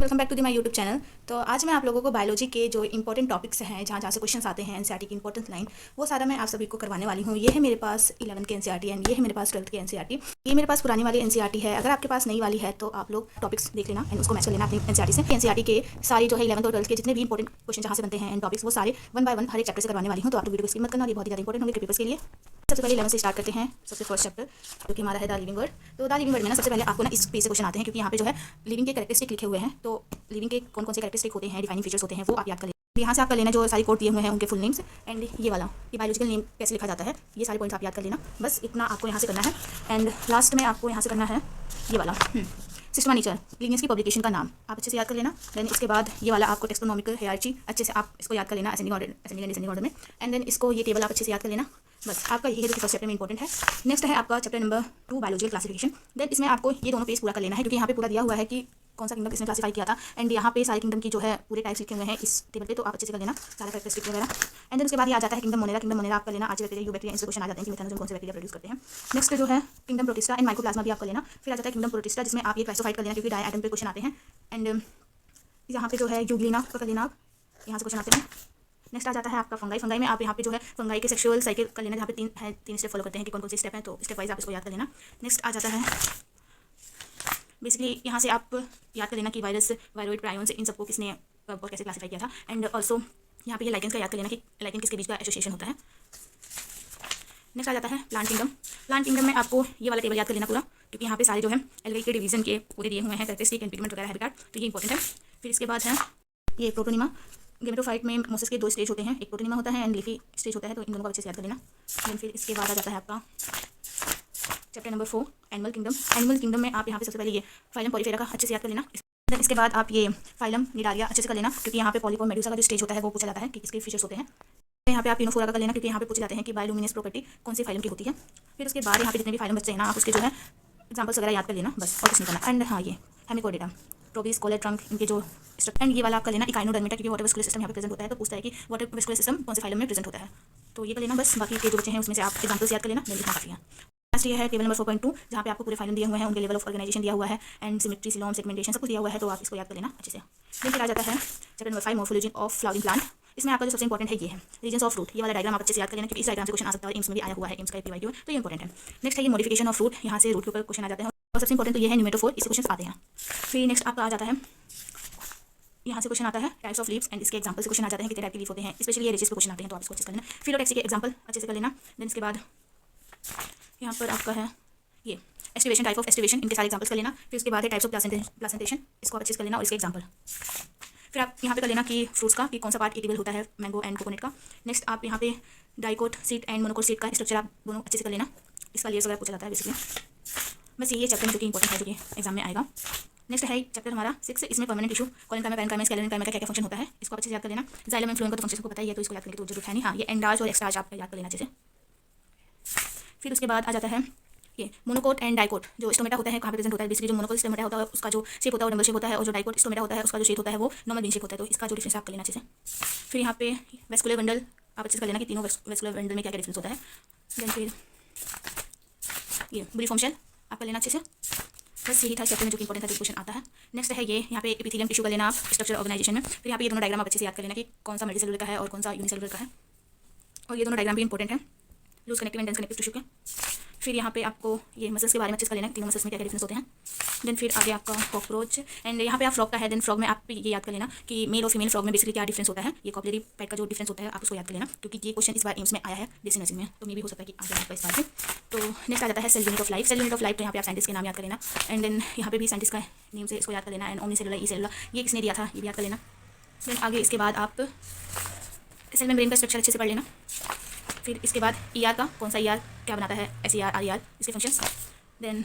Welcome back to the my YouTube channel. तो आज मैं आप लोगों को बायोलॉजी के जो इंपॉर्टेंट टॉपिक्स हैं, जहाँ जहाँ से क्वेश्चंस आते हैं, एनसीईआरटी की इंपॉर्टेंट लाइन, वो सारा मैं आप सभी को करवाने वाली हूँ। ये है मेरे पास 11 के एनसीईआरटी एंड ये है मेरे पास 12 के एनसीईआरटी। ये मेरे पास पुरानी वाली एनसीईआरटी है। अगर आपके पास नई वाली है तो आप लोग टॉपिक्स देख लेना एंड उसको मैच कर लेना अपनी एनसीईआरटी से। एनसीईआरटी के सारी जो है 11 और 12 के जितने भी इंपॉर्टेंट क्वेश्चन जहाँ से बनते हैं एंड टॉपिक्स, वो सारे वन बाय वन हर एक चैप्टर से करवाने वाली हूँ। तो आप वीडियो को स्किप मत करना, ये बहुत ही ज़्यादा इंपॉर्टेंट होंगे पेपर्स के लिए। सबसे पहले 11 से स्टार्ट करते हैं। सबसे फर्स्ट चैप्टर जो कि हमारा है द लिविंग वर्ड। तो द लिविंग वर्ड में ना सबसे पहले आपको ना इस पेज से क्वेश्चन आते हैं, क्योंकि यहाँ पे जो है लिविंग के कैरेक्टरिस्टिक लिखे हुए हैं। तो लिविंग के कौन कौन से कैरेक्टरिस्टिक होते हैं, डिफाइनिंग फीचर्स होते हैं, वो आप याद कर लेना। यहाँ से आपका लेना जो सारी कोड दिए हुए हैं उनके फुल नेम्स एंड ये वाला ये बायोलॉजिकल नेम कैसे लिखा जाता है, ये सारे पॉइंट्स आप याद कर लेना। बस इतना आपको यहाँ से करना है। एंड लास्ट में आपको यहाँ से करना है ये वाला सिस्टमा नेचर, लिनियस की पब्लिकेशन का नाम आप अच्छे से याद कर लेना। देन इसके बाद ये वाला आपको टेक्सोनॉमिकल हायरार्ची अच्छे से आप इसको याद कर लेना, ascending order, ascending and descending order में। एंड देन इसको ये टेबल आप अच्छे से याद कर लेना। बस आपका ये है जो कि फर्स्ट चैप्टर में इंपॉर्टेंट है। नेक्स्ट है आपका chapter number 2 biological classification. Then इसमें आपको ये दोनों पेज पूरा कर लेना है, क्योंकि यहाँ पे पूरा दिया हुआ है कि कौन सा किंगडम इसने क्लासिफाई किया था। एंड यहाँ पे सारे किंगडम की जो है पूरे टाइप्स लिखे हुए हैं इस टेबल पे, तो आप अच्छे से कर लेना सारा कैरेक्टरिस्टिक वगैरह। एंड देन उसके बाद ये आ जाता है किंगडम मोनेरा। किंगडम मोनेरा आप कर लेना। आज बैक्टीरिया, यू बैक्टीरिया, इसके क्वेश्चन आ जाते हैं कि मेथनोजन कौन से बैक्टीरिया प्रोड्यूस करते हैं। नेक्स्ट जो है किंगडम प्रोटिस्टा एंड माइकोप्लाज्मा भी आप कर लेना। फिर आ जाता है किंगडम प्रोटिस्टा, जिसमें आप ये क्लासिफाइड कर लेना, क्योंकि डाई एटम पे क्वेश्चन आते हैं। एंड यहाँ पे जो है यूग्लिना का कर लेना, आप यहाँ से क्वेश्चन आते हैं। नेक्स्ट आ जाता है आपका फंगाई। फंगाई में आप यहाँ पे जो है फंगाई के सेक्सुअल साइकिल कर लेना, जहाँ पे तीन स्टेप फॉलो करते हैं कि कौन कौन से स्टेप हैं, तो स्टेप वाइज आप इसको याद कर लेना। नेक्स्ट आ जाता है बेसिकली यहाँ से आप याद कर लेना कि वायरस, वायरोइड, प्रायोन्स, इन सबको किसने कब और कैसे क्लासीफाई किया था। एंड ऑल्सो यहाँ पे ये लाइकेंस का याद कर लेना कि लाइकेन किसके बीच का एसोसिएशन होता है। नेक्स्ट आ जाता है प्लांट किंगडम। प्लांट किंगडम में आपको ये वाला टेबल याद कर लेना पूरा, क्योंकि यहाँ पे सारे जो है एल्गाई के डिवीजन के पूरे दिए हुए हैं, कैरेक्टरिस्टिक एंड पिगमेंट वगैरह, हैबिटेट, तो ये इंपॉर्टेंट है। फिर इसके बाद है ये प्रोटोनिमा। गेमेटोफाइट में मोसेस के 2 स्टेज होते हैं, एक प्रोटोनिमा होता है एंड लीफी स्टेज होता है, तो इन दोनों को अच्छे से याद कर लेना। देन फिर इसके बाद आ जाता है आपका chapter number 4 animal kingdom. Animal kingdom में आप यहाँ पे सबसे पहले ये फाइलम पॉलीफेरा का अच्छे से याद कर लेना। देन इसके बाद आप ये फाइलम निडारिया अच्छे से कर लेना, क्योंकि यहाँ पे पॉलीप और मेडुसा का जो स्टेज होता है वो पूछा जाता है कि किसके फीचर्स होते हैं। यहाँ पे आप यूनोफोरा का कर लेना, क्योंकि यहाँ पे पूछे जाते हैं कि बायोलुमिनस प्रॉपर्टी कौन सी फाइलम की होती है। फिर उसके बाद यहाँ पे जितने भी फाइलम बच्चे हैं ना, आप उसके जो है एग्जाम्पल्स वगैरह याद कर लेना, बस और कुछ नहीं करना। एंड हाँ ये हेमिकोडेटा, प्रोबिस, कोलर, ट्रंक, इनके जो स्ट्रक्चर। एंड ये वाला आप कर लेना इकाइनोडर्मेटा, क्योंकि वाटर वेस्कुलर सिस्टम यहाँ पे प्रेजेंट होता है, तो पूछता है कि वाटर वेस्कुलर सिस्टम कौन से फाइलम में प्रेजेंट होता है, तो ये कर लेना बस। बाकी के जो बच्चे हैं उसमें से आप एग्जाम्पल्स याद कर लेना, लिखना काफी है। लास्ट ये है टेबल नंबर 4.2, जहाँ पे आपको पूरे फाइलम दिए हुए हैं, उनके लेवल ऑफ ऑर्गेनाइजेशन दिया हुआ है एंड सिमेट्री, सिलोम, सेगमेंटेशन सब कुछ दिया हुआ है, तो आप इसको याद कर लेना अच्छे से। फिर आ जाता है chapter number 5 morphology of flowering plant. इसमें आपका जो सबसे इंपॉर्टेंट है ये है रीजन्स ऑफ फ्रूट। ये वाला डायग्राम आप अच्छे से याद कर लेना, क्योंकि इस डायग्राम से क्वेश्चन आ सकता है, एम्स में भी आया हुआ है, एम्स का पीवाईक्यू, तो ये इंपॉर्टेंट है। नेक्स्ट है ये मॉडिफिकेशन ऑफ फ्रूट, यहाँ से रूट के ऊपर क्वेश्चन आ जाते हैं, और सबसे इंपॉर्टेंट तो ये है न्यूमेटोफोर, इससे क्वेश्चन आते हैं। फिर नेक्स्ट आपका आ जाता है यहाँ से क्वेश्चन आता है टाइप्स ऑफ लीव्स एंड इसके एग्जांपल से क्वेश्चन आ जाते हैं कितने टाइप के लीफ होते हैं, स्पेशली ये रिजेस पे क्वेश्चन आते हैं, तो आप इसको अच्छे से कर लेना। फिलोटैक्सी के एग्जांपल अच्छे से कर लेना। देन इसके बाद यहाँ पर आपका है ये एस्टिवेशन, टाइप ऑफ एस्टिवेशन, इनके सारे एग्जांपल्स कर लेना। फिर उसके बाद है टाइप्स ऑफ प्लासेंटेशन, इसको अच्छे से कर लेना और इसके एग्जांपल। फिर आप यहाँ पे कर लेना कि फ्रूट्स का कि कौन सा पार्ट ईटेबल होता है, मैंगो एंड कोकोनट का। नेक्स्ट आप यहाँ पे dicot seed and monocot seed का स्ट्रक्चर आप दोनों अच्छे से कर लेना, इसका लेयर्स वगैरह पूछा जाता है बेसिकली। बस ये चैप्टर में जो कि इंपॉर्टेंट है, जो कि एग्जाम में आएगा। नेक्स्ट है चैप्टर हमारा 6, इसमें permanent tissue, colon parenchyma, skeleton का क्या क्या फंक्शन होता है, इसको अच्छे से याद कर लेना। जाइलम एंड फ्लोएम का तो फंक्शन को पता ही है, तो इसको याद करके तो जरूरत है नहीं। हाँ ये एंडार्च और एक्सटार्च आप याद कर लेना अच्छे से। फिर उसके बाद आ जाता है ये मोनोकोट एंड डाइकोट, जो स्टोमेटा होता है कहाँ पे प्रेजेंट होता है। बेसिकली जो मोनोकोट स्टोमेटा होता है उसका जो शेप होता है वो डबल शेप होता है, और जो डाइकोट स्टोमेटा होता है उसका जो शेप होता है वो नॉर्मल बीन शेप होता है, तो इसका जो डिफरेंस आप कर लेना अच्छे से। फिर यहाँ पे वेस्कुलर बंडल आप अच्छे से कर लेना कि तीनों वेस्कुलर बंडल में क्या क्या डिफरेंस होता है। देन फिर ये बुरी फंक्शन आप कर लेना अच्छे से। बस यही था चैप्टर में जो कि इंपॉर्टेंट था, क्वेश्चन आता है। नेक्स्ट है ये यहाँ पे एपिथेलियम टिश्यू कर लेना आप स्ट्रक्चर ऑर्गेनाइजेशन में। फिर यहाँ पे ये दोनों डायग्राम आप अच्छे से याद कर लेना कि कौन सा मल्टीसेलुलर का है और कौन सा यूनिसेलुलर का है, और ये दोनों डायग्राम भी इंपॉर्टेंट है loose connective and dense connective tissue के। फिर यहाँ पे आपको ये मसल्स के बारे में अच्छे से कर लेना, तीनों मसल्स में क्या क्या डिफरेंस होते हैं। देन फिर आगे आपका कॉकरोच एंड यहाँ पे आप फ्रॉग का है। देन फ्रॉग में आप ये याद कर लेना कि मेल और फीमेल फ्रॉग में बेसिकली क्या डिफरेंस होता है, ये कॉपलेरी पैट का जो डिफरेंस होता है आप उसको याद कर लेना, क्योंकि ये क्वेश्चन इस बार एम्स में आया है देसी नर्सिंग में, तो मे भी हो सकता है कि आगे आपका इस बार से। तो नेक्स्ट आ जाता है cell unit of life. Cell unit of life तो यहाँ पे आप साइंटिस्ट के नाम याद कर लेना, एंड देन यहाँ पे भी साइंटिस्ट का नेम से इसको याद कर लेना। And omni cellular, E cellular, ये किसने दिया था ये भी याद कर लेना। देन आगे इसके बाद आप सेल मेम्ब्रेन का स्ट्रक्चर अच्छे से पढ़ लेना। फिर इसके बाद ER का कौन सा ER क्या बनाता है, SER, RER, इसके फंक्शंस। देन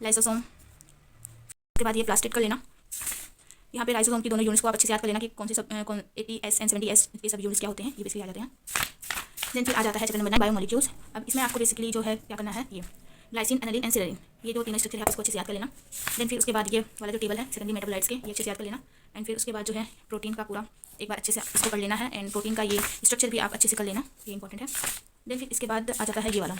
लाइसोसोम, उसके बाद ये प्लास्टिड कर लेना। यहाँ पे लाइसोसोम की दोनों यूनिट्स को आप अच्छे से याद कर लेना कि कौन से सब 80S एंड 70S ये सब यूनिट्स क्या होते हैं, ये बेसिकली आ जाते हैं। देन फिर आ जाता है चैप्टर नंबर 9 बायोमोलिक्यूल्स। अब इसमें आपको बेसिकली जो है क्या करना है, ये ग्लाइसिन, एनालिन एंड सिलेरिन, ये जो तीनों स्ट्रक्चर है आप इसको अच्छे से याद कर लेना। देन फिर उसके बाद ये वाला जो टेबल है सेकेंडरी मेटाबोलाइट्स के, ये अच्छे से याद कर लेना। एंड फिर उसके बाद जो है प्रोटीन का पूरा एक बार अच्छे से इसको पढ़ लेना है, एंड प्रोटीन का ये स्ट्रक्चर भी आप अच्छे से कर लेना, ये इंपॉर्टेंट है। देन फिर इसके बाद आ जाता है ये वाला,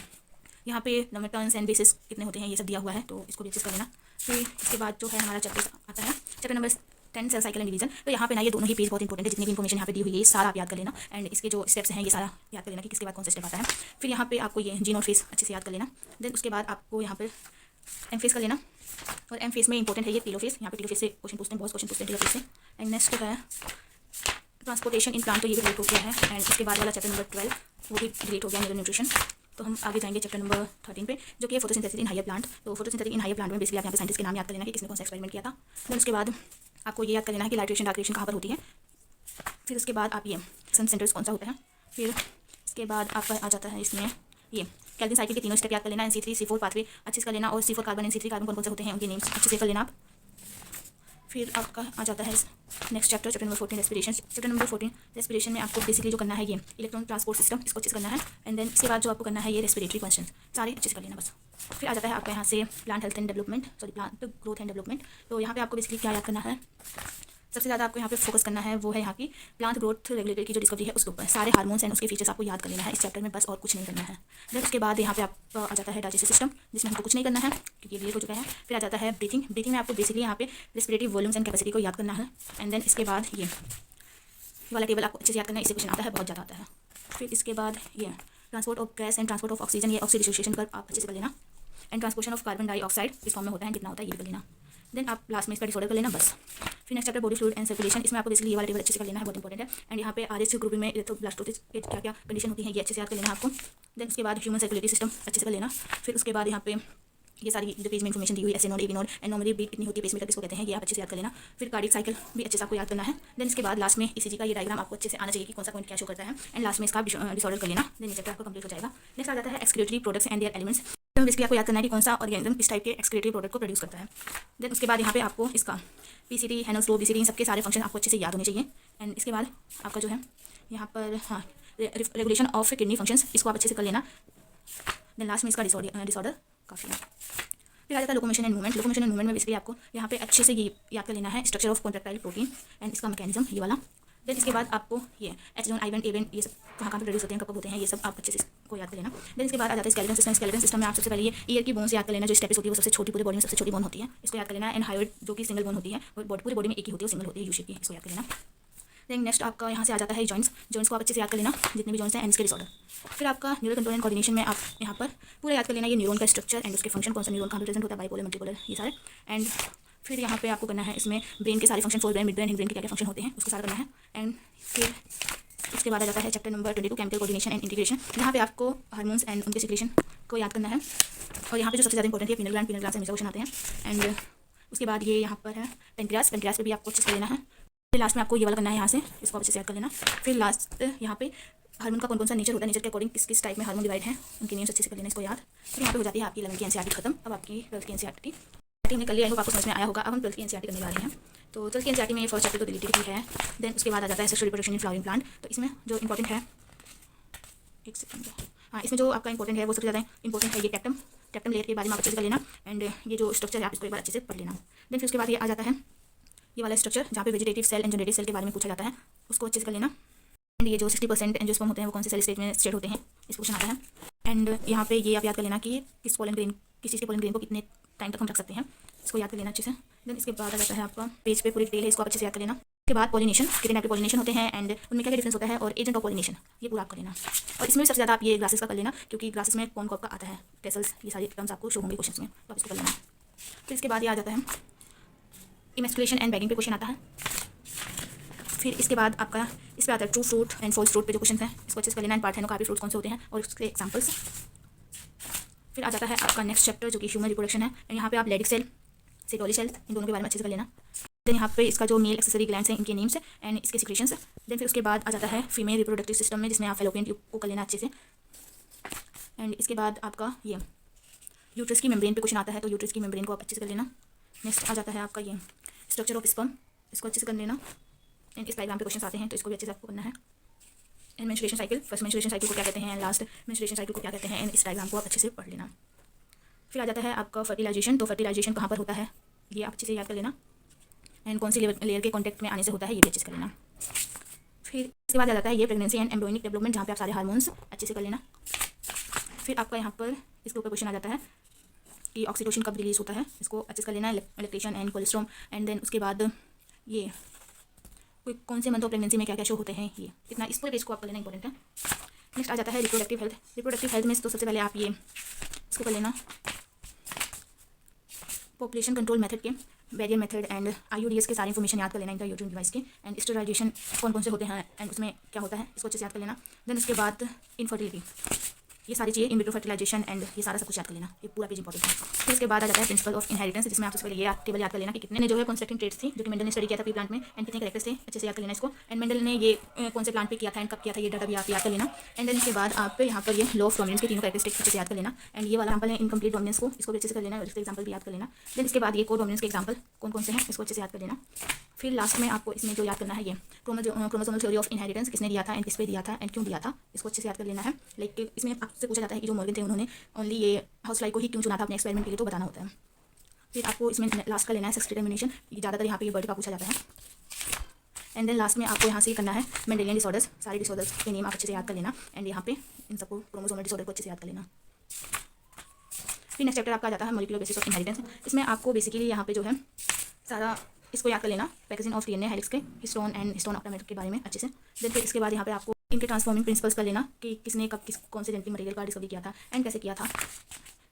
यहाँ पे नंबर टर्न्स एंड बेसिस कितने होते हैं ये सब दिया हुआ है, तो इसको भी अच्छे से कर लेना। फिर इसके बाद जो है हमारा चैप्टर आता है chapter number 10 cell cycle and division. तो यहाँ पे ना ये दोनों ही पेज बहुत इंपॉर्टेंट है, जितनी भी इन्फॉर्मेशन यहाँ पे दी हुई है ये सारा आप याद कर लेना। एंड इसके जो स्टेप्स हैं ये सारा याद कर लेना कि किसके बाद कौन सा स्टेप आता है। फिर यहाँ पे आपको ये जीन और फेस अच्छे से याद कर लेना। देन उसके बाद आपको यहाँ पर एम फेस कर लेना, और एम फेस में इंपॉर्टेंट है ये टेलोफेस। यहाँ पे टेलोफेस से क्वेश्चन पूछते हैं, बहुत क्वेश्चन पूछते हैं टेलोफेस से। एंड नेक्स्ट है ट्रांसपोर्टेशन इन प्लांट, तो ये भी डिलीट हो गया है। एंड इसके बाद वाला चैप्टर नंबर 12 वो भी डिलीट हो गया, न्यूरो न्यूट्रिशन। तो हम आगे जाएंगे चैप्टर नंबर 13 पे, जो कि है फोटोसिंथेसिस इन हायर प्लांट। तो फोटोसिंथेसिस इन हायर प्लांट में बेसिकली आप यहाँ पे साइंटिस्ट के नाम याद कर लेना कि किसने कौन सा एक्सपेरिमेंट किया था। देन उसके बाद आपको ये याद कर लेना है कि लाइट्रेशन डार्क्रेशन कहाँ पर होती है। फिर उसके बाद आप ये सन सेंटर्स कौन सा होता है। फिर इसके बाद आपका आ जाता है इसमें ये कैल्विन साइकिल के तीनों स्टेप याद कर लेना। NC3 C4 पाथवे अच्छे से कर लेना, और C4 कार्बन NC3 कार्बन कौन कौन से होते हैं उनके नेम्स अच्छे से कर लेना आप। फिर आपका आ जाता है next chapter number 14 respiration. Chapter number 14 respiration में आपको बेसिकली जो करना है ये इलेक्ट्रॉन ट्रांसपोर्ट सिस्टम, इसको अच्छे से करना है। एंड देन इसके बाद जो आपको करना है ये रेस्पिरेटरी फंक्शन सारे अच्छे से कर लेना बस। फिर आ जाता है आपका यहाँ से plant health and development, sorry plant growth and development. तो यहाँ पे आपको बेसिकली क्या याद करना है, सबसे ज़्यादा आपको यहाँ पे फोकस करना है वो है यहाँ की प्लांट ग्रोथ रेगुलेटर की जो डिस्कवरी है उसके ऊपर। सारे हार्मोन्स एंड उसके फीचर्स आपको याद कर लेना है इस चैप्टर में, बस और कुछ नहीं करना है। देन उसके बाद यहाँ पे आप आ जाता है डाइजेस्टिव सिस्टम, जिसमें हमको कुछ नहीं करना है क्योंकि ये हो चुका है। फिर आ जाता है ब्रीथिंग। ब्रीथिंग में आपको बेसिकली यहाँ पे रेस्पिरेटरी वॉल्यूम्स एंड कैपेसिटी को याद करना है। एंड देन इसके बाद ये वाला टेबल आपको अच्छे से याद करना है, इससे क्वेश्चन आता है, बहुत ज़्यादा आता है। फिर इसके बाद ये transport of gas and transport of oxygen, ये ऑक्सीजन डिसोसिएशन कर आप अच्छे से कर लेना। एंड ट्रांसपोर्शन ऑफ कार्बन डाइऑक्साइड इस फॉर्म में होता है, कितना होता है ये कर लेना। देन आप लास्ट में इसका डिसऑर्डर कर लेना बस। फिर next chapter body fluid and circulation, इसमें आपको बेसिकली ये वाला टेबल अच्छे से कर लेना है, बहुत इंपॉर्टेंट है। एंड यहाँ पे आरएच ग्रुप में इलेक्ट्रोब्लास्टोसिस के क्या क्या कंडीशन होती है ये अच्छे से याद कर लेना आपको। देन उसके बाद ह्यूमन सर्कुलेटरी सिस्टम अच्छे से कर लेना। फिर उसके बाद यहाँ पे ये सारी जो पेज में इन्फॉर्मेशन दी हुई है, S node A node and normally beat कितनी होती है पेसमेकर किसको कहते हैं, ये आप अच्छे से याद कर लेना। फिर कार्डियक साइकिल भी अच्छे से आपको याद करना है। देन इसके बाद लास्ट में ईसीजी का ये डायग्राम आपको अच्छे से आना चाहिए कि कौन सा पॉइंट क्या शो करता है। एंड लास्ट में इसका डिसऑर्डर कर लेना। देन ये चैप्टर आपका कंप्लीट हो जाएगा। नेक्स्ट आ जाता है excretory products and their elements. तो बेसिकली आपको याद करना है कि कौन सा ऑर्गेनिज्म किस टाइप के एक्सक्रीटरी प्रोडक्ट को प्रोड्यूस करता है। देन उसके बाद यहाँ पे आपको इसका पीसीटी, हेनल्स लो, बीसीटी, इन सबके सारे फंक्शन आपको अच्छे से याद होने चाहिए। एंड इसके बाद आपका जो है यहाँ पर हाँ रेगुलेशन ऑफ किडनी फंक्शंस, इसको आप अच्छे से कर लेना। देन लास्ट में इसका डिसऑर्डर काफ़ी है। फिर आ जाता है locomotion and movement. Locomotion and movement में बेसिकली आपको यहाँ पे अच्छे से ये याद कर लेना है structure of contractile protein and इसका मैकेनिज्म ये वाला। देन इसके बाद आपको ये एच1, I1, A1 ये सब कहाँ कहाँ पे प्रोड्यूस होते हैं, कब कब होते हैं, ये सब आप अच्छे से को याद कर लेना। देन इसके बाद आ जाता है स्केलेटन सिस्टम। स्केलेटन सिस्टम में आप सबसे पहले ये ईयर की बोन्स याद कर लेना, जो स्टेपिस होती है वो सबसे छोटी पूरी बॉडी में सबसे छोटी बोन होती है, इसको याद कर लेना। एंड हाइड जो कि सिंगल बोन होती है वो पूरी बॉडी में एक ही होती है, सिंगल होती है, यू शेप की, इसको याद कर लेना। देन नेक्स्ट आपका यहाँ से आ जाता है जॉइंट्स। जॉइंट्स को आप अच्छे से याद कर लेना, जितने भी जॉइंट्स हैं एंड इसके डिसऑर्डर। फिर आपका न्यूरल कंट्रोल एंड कोऑर्डिनेशन में आप यहाँ पर पूरा याद कर लेना, ये न्यूरॉन का स्ट्रक्चर एंड उसके फंक्शन, कौन सा न्यूरॉन कहाँ प्रेजेंट होता है, बाइपोलर, मल्टीपोलर, ये सारे। एंड फिर यहाँ पे आपको करना है इसमें ब्रेन के सारे function, fore brain, mid brain, hind brain के क्या क्या फंक्शन होते हैं उसको सारा करना है। एंड फिर उसके बाद आ जाता है chapter number 22 chemical coordination and integration. यहाँ पे आपको हार्मोन्स एंड उनके सिक्रेशन को याद करना है। और यहाँ पे जो सबसे ज़्यादा इंपॉर्टेंट है पीनल ग्लैंड से हमेशा क्वेश्चन आते हैं। एंड उसके बाद ये यहाँ पर है पेनक्रियास। पेनक्रियास पे भी आपको अच्छे से लेना है। फिर लास्ट में आपको ये वाला करना है यहाँ से, इसको अच्छे से याद कर लेना। फिर लास्ट यहाँ पे हार्मोन का कौन कौन सा नेचर होता है, नेचर के अकॉर्डिंग किस किस टाइप में हार्मोन डिवाइड है, उनके नेम्स अच्छे से कर लेना, इसको याद। फिर यहाँ पे हो जाती है आपकी 11वीं की एनसीईआरटी खत्म। अब आपकी 12वीं की एनसीईआरटी हमने कर लिया है, आपको समझ में आया होगा। अब हम 12वीं की एनसीईआरटी करने वाले हैं। तो 12वीं की एनसीईआरटी में फर्स्ट चैप्टर तो डिलीटेड ही है। देन उसके बाद आ जाता है sexual reproduction in flowering plant. तो इसमें जो इंपॉर्टेंट है, एक सेकंड, हाँ इसमें जो आपका इंपॉर्टेंट है वो सबसे ज़्यादा इंपॉर्टेंट है ये टेक्टम लेयर के बारे में आप अच्छे से कर लेना। एंड ये जो स्ट्रक्चर है आप इसको एक बार अच्छे से पढ़ लेना। देन फिर उसके बाद ये आ जाता है ये वाला स्ट्रक्चर जहाँ पे vegetative cell and generative cell के बारे में पूछा जाता है, उसको अच्छे से कर लेना। एंड ये जो 60% एंजियोस्पर्म होते हैं वो कौन से सेल स्टेज में स्टेट होते हैं, इस क्वेश्चन आता है। एंड यहाँ पे ये आप याद कर लेना कि किस पोलन ग्रेन, किस चीज़ के पोलन ग्रेन को कितने टाइम तक हम रख सकते हैं, इसको याद कर लेना अच्छे से। देन इसके बाद आ जाता है आपका पेज पे पूरी डिटेल है, इसको आप अच्छे से याद कर लेना। उसके बाद पॉलिनेशन, कितने टाइप के पॉलिनेशन होते हैं एंड उनमें क्या क्या डिफरेंस होता है, और एजेंट ऑफ पॉलिनेशन ये पूरा आप कर लेना। और इसमें सबसे ज़्यादा आप ये ग्लासेस का कर लेना, क्योंकि ग्लासेस में कौन कौन का आता है, टेसल्स, ये सारी टर्म्स आपको शो होंगे क्वेश्चन में, तो आप इसको कर लेना। फिर इसके बाद ये आ जाता है इमेस्कुलेशन एंड बैगिंग पे क्वेश्चन आता है। फिर इसके बाद आपका इस पर आता है true fruit and false fruit पे जो क्वेश्चन है, इसको अच्छे से कर लेना। एंड पार्थेनोकार्पी फ्रूट्स कौन से होते हैं और उसके एग्जांपल्स। फिर आ जाता है आपका नेक्स्ट चैप्टर जो कि ह्यूमन रिप्रोडक्शन है। यहाँ पे आप लेडिक सेल, सेटोली सेल, इन दोनों के बारे में अच्छे से कर लेना। देन यहाँ पे इसका जो मेल एक्सेसरी ग्लैंड्स हैं इनके नेम्स एंड इसके सिक्रेशंस। देन फिर उसके बाद आ जाता है फीमेल रिप्रोडक्टिव सिस्टम में, जिसमें आप फैलोपियन ट्यूब को कर लेना अच्छे से। एंड इसके बाद आपका ये यूट्रस की मेम्ब्रेन पे क्वेश्चन आता है, तो यूट्रस की मेम्ब्रेन को आप अच्छे से कर लेना। नेक्स्ट आ जाता है आपका ये स्ट्रक्चर ऑफ स्पर्म, इसको अच्छे से कर लेना। एंड इस डायग्राम पे क्वेश्चन आते हैं, तो इसको भी अच्छे से आपको करना है। And menstruation cycle, first menstruation cycle को क्या कहते हैं, लास्ट मेंस्ट्रुएशन साइकिल को क्या कहते हैं, एंड इस डायग्राम को आप अच्छे से पढ़ लेना। फिर आ जाता है आपका फर्टिलाइजेशन। तो फर्टिलाइजेशन कहाँ पर होता है ये आप अच्छे से याद कर लेना। एंड कौन सी लेयर के कॉन्टैक्ट में आने से होता है ये भी अच्छे से कर लेना। फिर इसके बाद आ जाता है ये प्रेगनेंसी एंड एम्ब्रियोनिक डेवलपमेंट, जहाँ पे आप सारे हार्मोन्स अच्छे से कर लेना। फिर आपका यहाँ पर इसके ऊपर क्वेश्चन आ जाता है कि ऑक्सीटोसिन कब रिलीज होता है, इसको अच्छे से कर लेना। इलेक्ट्रेशन एंड कोलेस्ट्रॉम। एंड देन उसके बाद ये कोई कौन से मंथ ऑफ प्रेगनेंसी में क्या क्या शो होते हैं, ये इतना इस पूरे पेज को आपको लेना इंपॉर्टेंट है। नेक्स्ट आ जाता है रिप्रोडक्टिव हेल्थ। रिप्रोडक्टिव हेल्थ में तो सबसे पहले आप ये इसको कर लेना, पॉपुलेशन कंट्रोल मेथड के बैरियर मेथड एंड IUDs के सारी इन्फॉर्मेशन याद कर लेना, इनका यूट्यूब डिवाइस के, एंड स्टेरिलाइजेशन कौन कौन से होते हैं एंड उसमें क्या होता है, इसको अच्छे से याद कर लेना। देन उसके बाद इनफर्टिलिटी, ये सारी चीज़ें, इन विट्रो फर्टिलाइजेशन एंड ये सारा सब कुछ याद कर लेना, ये पूरा पेज इंपॉर्टेंट है। फिर इसके बाद आ जाता है प्रिंसिपल ऑफ इनहेरिटेंस, जिसमें आप सबसे पहले ये टेबल याद कर लेना कि कितने ने जो है कॉन्स्ट्रक्टिंग ट्रेड्स थी जो कि मेंडल ने स्टडी किया था प्री प्लांट में, एंड कितने कैरेक्टर्स थे, अच्छे से याद कर लेना इसको। एंड मेंडल ने ये कौन से प्लांट पे किया था एंड कब किया था, ये डाटा भी आप याद कर लेना। एंड देन इसके बाद आप यहाँ पर ये लॉ ऑफ डोमिनेंस के तीनों कैरेक्टरिस्टिक्स अच्छे से याद कर लेना। एंड ये वाला एग्जाम्पल है इनकम्प्लीट डोमिनेंस को, इसको भी अच्छे से कर लेना और इसके एग्जाम्पल भी याद कर लेना। देन इसके बाद ये को डोमिनेंस के एग्जाम्पल कौन कौन से हैं, इसको अच्छे से याद कर लेना। फिर लास्ट में आपको इसमें जो याद करना है, ये क्रोमोसोमल थ्योरी ऑफ इनहेरिटेंस किसने दिया था एंड किस पे दिया था एंड क्यों दिया था, इसको अच्छे से याद कर लेना है। लाइक इसमें आपसे पूछा जाता है कि जो मॉर्गन थे उन्होंने ओनली ये हाउस फ्लाई को ही क्यों चुना था अपने एक्सपेरिमेंट के लिए, तो बताना होता है। फिर आपको इसमें लास्ट का लेना है सेक्स डिटर्मिनेशन, ज़्यादातर यहाँ पे ये बर्ड का पूछा जाता है। एंड देन लास्ट में आपको यहाँ से करना है मेंडेलियन डिसऑर्डर्स, सारे डिसऑर्डर्स के नेम आप अच्छे से याद कर लेना, एंड यहाँ पे इन सबको क्रोमोसोमल डिसऑर्डर को अच्छे से याद कर लेना। फिर नेक्स्ट चैप्टर आपका आ जाता है मॉलिक्यूलर बेसिस ऑफ इनहेरिटेंस। इसमें आपको बेसिकली यहाँ पे जो है सारा इसको याद कर लेना, पैकेजिंग ऑफ DNA हेलिक्स के, हिस्टोन एंड हिस्टोन ऑप्टोमेटर के बारे में अच्छे से। देन फिर इसके बाद यहाँ पे आपको इनके ट्रांसफॉर्मिंग प्रिंसिपल्स कर लेना कि किसने कब कौन से जेनेटिक मटेरियल का डिस्कवरी किया था एंड कैसे किया था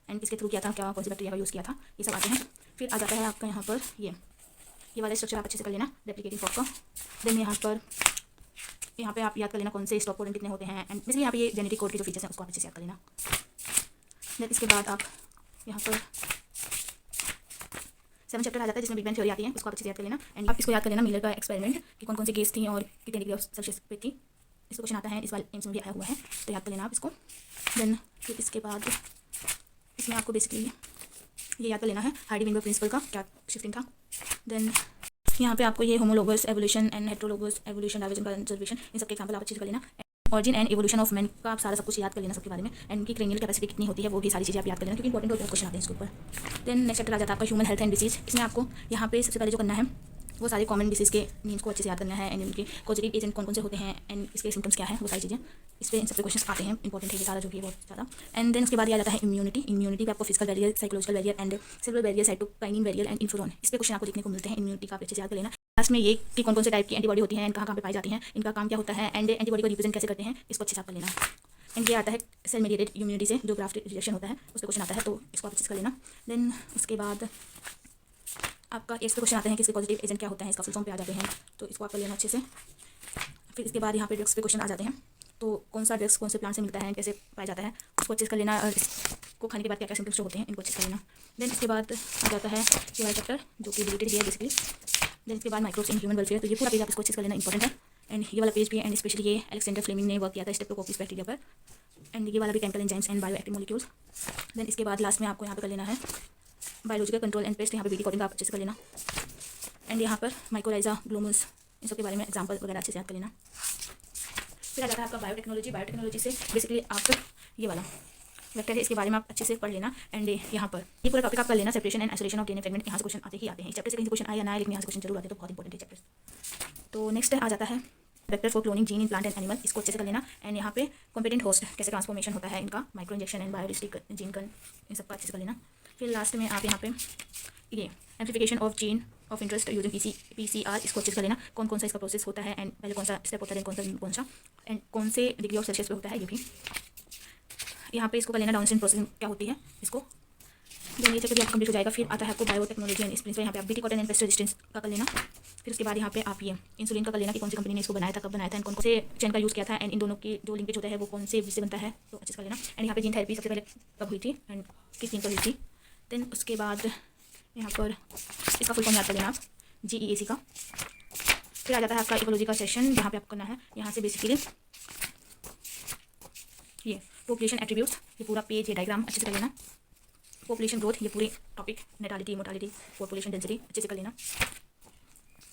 एंड किसके थ्रू किया था, क्या कौन सी बैक्टीरिया का यूज़ किया था, ये सब आते हैं। फिर आ जाता है आपका यहाँ पर ये वाला स्ट्रक्चर आप अच्छे से कर लेना, रेप्लिकेटिंग फॉर्क का। देन यहाँ पे आप याद कर लेना कौन से स्टॉप कोडन कितने होते हैं, एंड बेसिकली यहाँ पे ये जेनेटिक कोड के जो फीचर्स हैं उसको आप अच्छे से याद कर लेना। देन इसके बाद आप यहाँ पर 7 चैप्टर आ जाता है जिसमें बिग बैंग थ्योरी आती है, उसको आप अच्छे से याद कर लेना। एंड आप इसको याद कर लेना मिलर का एक्सपेरिमेंट कि कौन कौन सी गैस थी और कितने डिग्री ऑफ सेल्सियस पे थी, इसको क्वेश्चन आता है, इस वाले एम्स में भी आया हुआ है, तो याद कर लेना आप इसको। देन फिर इसके बाद इसमें आपको बेसिकली ये याद कर लेना है हार्डी-विंगर प्रिंसिपल का क्या शिफ्टिंग था। देन यहाँ पे आपको ये homologous evolution and heterologous evolution, divergent conservation, इन सब के एग्जांपल आप अच्छे से कर लेना। Origin and evolution of man का आप सारा सब कुछ याद कर लेना सबके बारे में, एंड उनकी क्रेनियल कैपेसिटी कितनी होती है वो भी सारी चीज़ें आप याद कर लेना क्योंकि इंपॉर्टेंट होते हैं क्वेश्चन आते हैं इसके ऊपर। देन नेक्स्ट चैप्टर आ जाता है आपका ह्यूमन हेल्थ एंड डिसीज। इसमें आपको यहाँ पे सबसे पहले जो करना है वो सारे कॉमन डिसीज़ के नेम्स को अच्छे से याद करना है, एंड उनके पॉजिटिव एजेंट कौन कौन से होते हैं एंड इसके सिम्टम्स क्या है, वो सारी चीज़ें इस पर इन सबसे क्वेश्चन आते हैं, इंपॉर्टेंट है ये सारा जो भी है बहुत ज़्यादा। एंड देन उसके बाद आ जाता है इम्यूनिटी। इम्यूनिटी पे आपको physical barrier, psychological barrier and cellular barrier, cytokinin barrier and interferon, इस पे क्वेश्चन आपको देखने को मिलते हैं। इम्यूनिटी का आप अच्छे से याद कर लेना। लास्ट में ये कि कौन कौन से टाइप की एंटीबॉडी होती हैं एंड कहाँ पे पाई जाती हैं, इनका काम क्या होता है एंड एंटीबॉडी को रिप्रेजेंट कैसे करते हैं, इसको अच्छे से याद कर लेना। एंड ये आता है सेल मेडिएटेड इम्यूनिटी से जो ग्राफ्ट रिएक्शन होता है उस पर क्वेश्चन आता है, तो इसको आप अच्छे से कर लेना। देन उसके बाद आपका इस पे क्वेश्चन आते हैं कि इसके पॉजिटिव एजेंट क्या होता है, इसका फुल फॉर्म पे आ जाते हैं, तो इसको आप कर लेना अच्छे से। फिर इसके बाद यहाँ पे ड्रग्स पे क्वेश्चन आ जाते हैं, तो कौन सा ड्रग्स कौन से प्लांट से मिलता है, कैसे पाया जाता है, उसको अच्छे से कर लेना, और इसको खाने के बाद क्या क्या सिम्टम्स होते हैं इनको अच्छे से कर लेना। देन इसके बाद आ जाता है ये वाला चैप्टर जो कि डिलीटेड है बेसिकली। देन इसके बाद माइक्रोब्स इन ह्यूमन वेलफेयर, तो ये पूरा पेज आप इसको अच्छे से कर लेना, इंपॉर्टेंट है। एंड ये वाला पेज भी, एंड स्पेशली ये अलेक्जेंडर फ्लेमिंग ने वर्क किया था स्ट्रेप्टोकोकस बैक्टीरिया पर, एंड ये वाला भी chemical enzymes and bioactive molecules. Then इसके बाद लास्ट में आपको यहाँ पे कर लेना है बायोलॉजिकल कंट्रोल एंड पेस्ट, यहाँ पे बीटी कोडिंग आप अच्छे से कर लेना। एंड यहाँ पर माइकोराइजा, ग्लोमस, इन सब के बारे में एग्जाम्पल वगैरह अच्छे से याद कर लेना। फिर आ जाता है आपका बायोटेक्नोलॉजी। बायोटेक्नोलॉजी से बेसिकली आप ये वाला वेक्टर है, इसके बारे में आप अच्छे से पढ़ लेना। एंड यहाँ पर ये पूरा टॉपिक आप कर लेना, separation and isolation of DNA fragment, यहाँ से क्वेश्चन आते ही आते हैं, चैप्टर से कहीं क्वेश्चन आया ना, लेकिन यहाँ से क्वेश्चन जरूर आते हैं, तो बहुत इंपॉर्टेंट है चैप्टर। तो नेक्स्ट आ जाता है vector for cloning gene in plant and animal, इसको अच्छे से कर लेना। एंड यहाँ पे कॉम्पिटेंट होस्ट कैसे ट्रांसफॉर्मेशन होता है इनका, micro injection and biolistic gene कन, इन सबका अच्छे से कर लेना। फिर लास्ट में आप यहाँ पे ये amplification of gene of interest using PCR, इसको अच्छे से कर लेना, कौन कौन सा इसका प्रोसेस होता है एंड पहले कौन सा स्टेप होता है, कौन सा एंड कौन से डिग्री ऑफ सेल्सियस पे होता है, ये भी यहाँ पे इसको कर लेना। डाउनस्ट्रीम प्रोसेसिंग क्या होती है इसको, देन ये चैप्टर भी आपका कंप्लीट हो जाएगा। फिर आता है आपको बायोटेक्नोलॉजी एंड प्रिंसिपल, यहाँ पे आप BT cotton and paste resistance का कर लेना। फिर उसके बाद यहाँ पे आप ये इंसुलिन का कर लेना कि कौन सी कंपनी ने इसको बनाया था, कब बनाया था, एंड कौन से चेन का यूज़ किया था, एंड इन दोनों की जो लिंकेज होता है वो कौन से से बनता है, तो अच्छे से कर लेना। एंड यहाँ पे जीन थेरेपी सबसे पहले कब हुई थी एंड किस दिन पर हुई थी। देन उसके बाद यहाँ पर इसका फुल फॉर्म याद कर लेना आप, GEAC का। फिर आ जाता है आपका इकोलॉजी का सेशन, जहाँ पे आपको करना है यहाँ से बेसिकली ये पॉपुलेशन एट्रीब्यूट्स, ये पूरा पेज, ये डायग्राम अच्छे से कर लेना। पॉपुलेशन ग्रोथ, ये पूरी टॉपिक, नेटालिटी, मोर्टालिटी, पॉपुलेशन डेंसिटी अच्छे से कर लेना।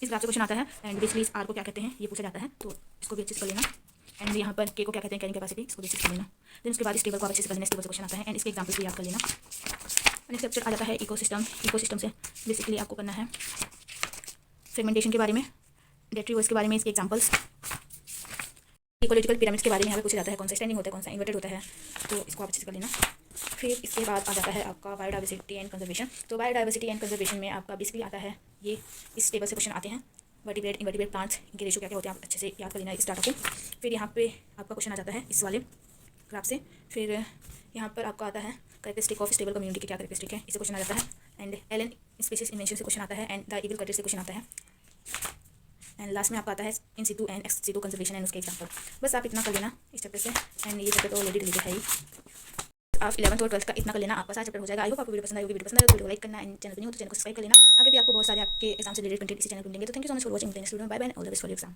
इस ग्राफ से क्वेश्चन आता है, एंड बेसिकली इस R को क्या कहते हैं ये पूछा जाता है, तो इसको भी अच्छे से कर लेना। एंड यहाँ पर K को क्या कहते हैं, कैरिंग कैपेसिटी, इसको भी अच्छे से कर लेना। देन उसके बाद इस टेबल को अच्छे से कर लेना, इस टेबल से क्वेश्चन आता है, एंड इसके एग्जाम्पल भी याद कर लेना। नेक्स्ट चैप्टर आ जाता है इकोसिस्टम। इकोसिस्टम से बेसिकली आपको करना है फ्रेगमेंटेशन के बारे में, डेट्रीवर्स के बारे में, इसके एग्जाम्पल्स, इकोलॉजिकल पिरामिड्स के बारे में यहाँ पे पूछा जाता है, कौन सा स्टैंडिंग होता है, कौन सा इन्वर्टेड होता है, तो इसको आप अच्छे से कर लेना। फिर इसके बाद आ जाता है आपका बायोडाइवर्सिटी एंड कंजर्वेशन। तो बायोडाइवर्सिटी एंड कंजर्वेशन में आपका बेसिकली आता है ये इस टेबल से क्वेश्चन आते हैं, वर्टिब्रेट इनवर्टिब्रेट प्लांट्स, इनके रेशो क्या क्या होते हैं आप अच्छे से याद कर लेना इस डाटा को। फिर यहाँ पे आपका क्वेश्चन आ जाता है इस वाले ग्राफ से। फिर यहाँ पर आपको आता है कैरेक्टरिस्टिक ऑफ स्टेबल कम्युनिटी के क्या कैरेक्टरिस्टिक है, इससे क्वेश्चन आ जाता है। एंड एलन स्पीशीज इन्वेंशन से क्वेश्चन आता है। एंड द ईगल कल्चर से क्वेश्चन आता है। एंड लास्ट में आपका आता है in situ and ex situ conservation and उसके एग्जाम्पल। बस आप इतना कर लेना इस चैप्टर से। एंड ये चैप्टर तो ऑलरेडी रिलेटेड है ही, आप 11th और 12th का इतना कर लेना, आपका सारा चैप्टर हो जाएगा। आई होप आपको वीडियो पसंद आई होगी। वीडियो पसंद आए तो वीडियो लाइक करना एंड चैनल पर नहीं हो तो चैनल को सब्सक्राइब कर लेना। आगे भी आपको बहुत सारे आपके एग्जाम से रिलेटेड कंटेंट इसी चैनल पर मिलेंगे। तो thank you so much for watching. Next video में bye bye, all the best for your exam.